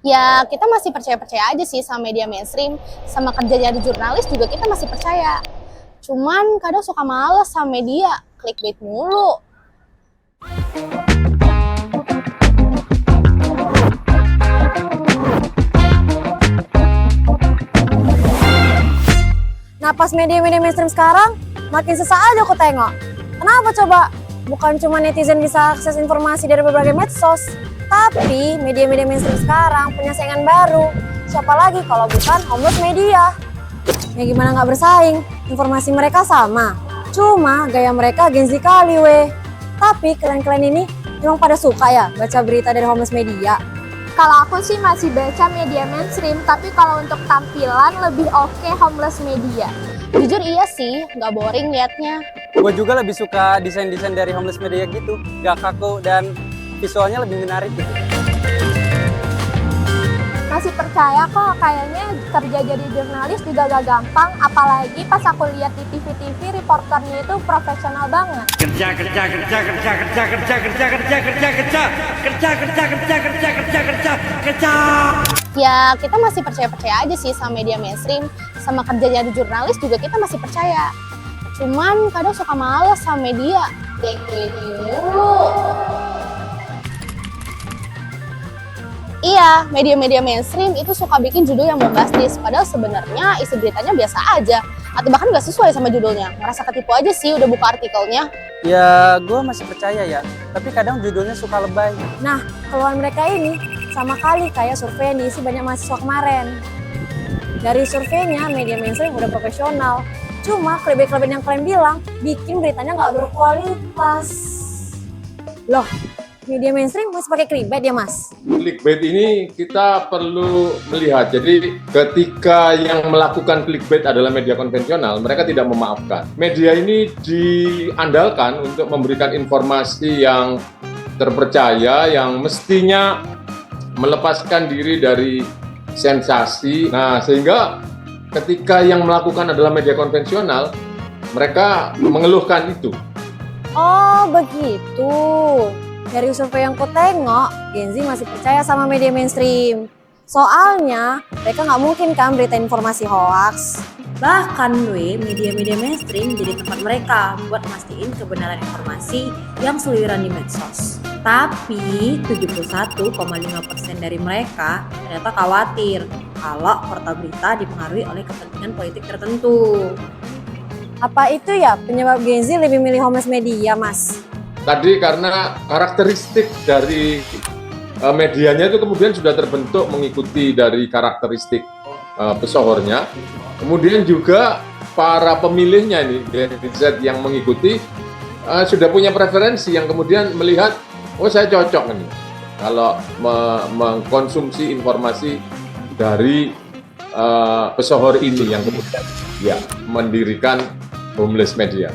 Ya, kita masih percaya-percaya aja sih sama media mainstream, sama kerja jadi jurnalis juga kita masih percaya. Cuman kadang suka males sama media, clickbait mulu. Nah, pas media-media mainstream sekarang, makin sesak aja aku tengok. Kenapa coba? Bukan cuma netizen bisa akses informasi dari berbagai medsos, tapi media-media mainstream sekarang punya saingan baru. Siapa lagi kalau bukan homeless media? Ya gimana nggak bersaing? Informasi mereka sama, cuma gaya mereka Gen Z kali weh. Tapi kalian-kalian ini emang pada suka ya baca berita dari homeless media? Kalau aku sih masih baca media mainstream, tapi kalau untuk tampilan lebih oke homeless media. Jujur iya sih, nggak boring liatnya. Gue juga lebih suka desain-desain dari homeless media gitu, gak kaku dan visualnya lebih menarik gitu. Masih percaya kok, kayaknya kerja jadi jurnalis juga gak gampang, apalagi pas aku lihat di TV-TV reporternya itu profesional banget. Ya, kita masih percaya-percaya aja sih sama media mainstream, sama kerja jadi jurnalis juga kita masih percaya. Cuman kadang suka males sama media, clickbait mulu. Iya, media-media mainstream itu suka bikin judul yang bombastis, padahal sebenarnya isi beritanya biasa aja, atau bahkan nggak sesuai sama judulnya. Ngerasa ketipu aja sih udah buka artikelnya. Ya, gue masih percaya ya, tapi kadang judulnya suka lebay. Nah, keluhan mereka ini sama kali kayak survei yang diisi banyak mahasiswa kemarin. Dari surveinya, media mainstream udah profesional. Cuma clickbait yang kalian bilang bikin beritanya nggak berkualitas. Loh, media mainstream masih pakai clickbait ya mas? Clickbait ini kita perlu melihat. Jadi ketika yang melakukan clickbait adalah media konvensional, mereka tidak memaafkan. Media ini diandalkan untuk memberikan informasi yang terpercaya, yang mestinya melepaskan diri dari sensasi. Nah, sehingga ketika yang melakukan adalah media konvensional, mereka mengeluhkan itu. Oh begitu. Dari survei yang ku tengok, Gen Z masih percaya sama media mainstream. Soalnya mereka nggak mungkin kan berita informasi hoax. Bahkan media-media mainstream jadi tempat mereka buat mastiin kebenaran informasi yang seliweran di medsos. Tapi 71,5% dari mereka ternyata khawatir kalau portal berita dipengaruhi oleh kepentingan politik tertentu. Apa itu ya penyebab Gen Z lebih milih homeless media mas? Tadi karena karakteristik dari medianya itu kemudian sudah terbentuk mengikuti dari karakteristik pesohornya. Kemudian juga para pemilihnya ini, Gen Z yang mengikuti sudah punya preferensi yang kemudian melihat, oh saya cocok ini kalau mengkonsumsi informasi dari pesohor ini yang kemudian ya mendirikan homeless media.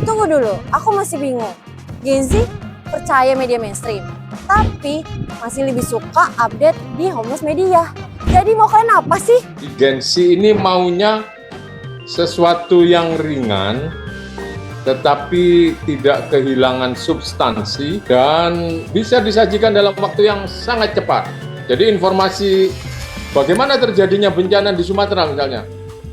Tunggu dulu, aku masih bingung. Gen Z percaya media mainstream, tapi masih lebih suka update di homeless media. Jadi mau kalian apa sih? Gen Z ini maunya sesuatu yang ringan, tetapi tidak kehilangan substansi dan bisa disajikan dalam waktu yang sangat cepat. Jadi informasi bagaimana terjadinya bencana di Sumatera misalnya,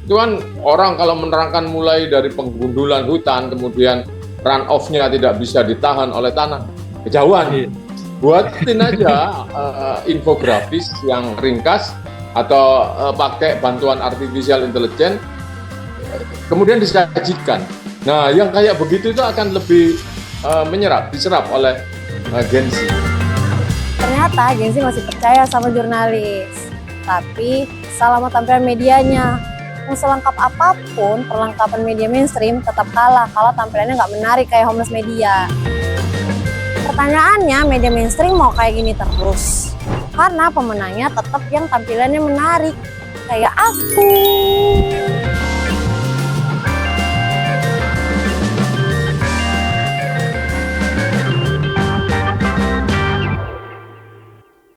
itu kan orang kalau menerangkan mulai dari penggundulan hutan, kemudian run off-nya tidak bisa ditahan oleh tanah, kejauhan. Buatin aja infografis yang ringkas atau pakai bantuan artificial intelligence, kemudian disajikan. Nah, yang kayak begitu itu akan lebih diserap oleh Gen Z. Ternyata Gen Z masih percaya sama jurnalis, tapi salah sama tampilan medianya. Mau selengkap apapun, perlengkapan media mainstream tetap kalah kalau tampilannya nggak menarik kayak homeless media. Pertanyaannya, media mainstream mau kayak gini terus? Karena pemenangnya tetap yang tampilannya menarik, kayak aku.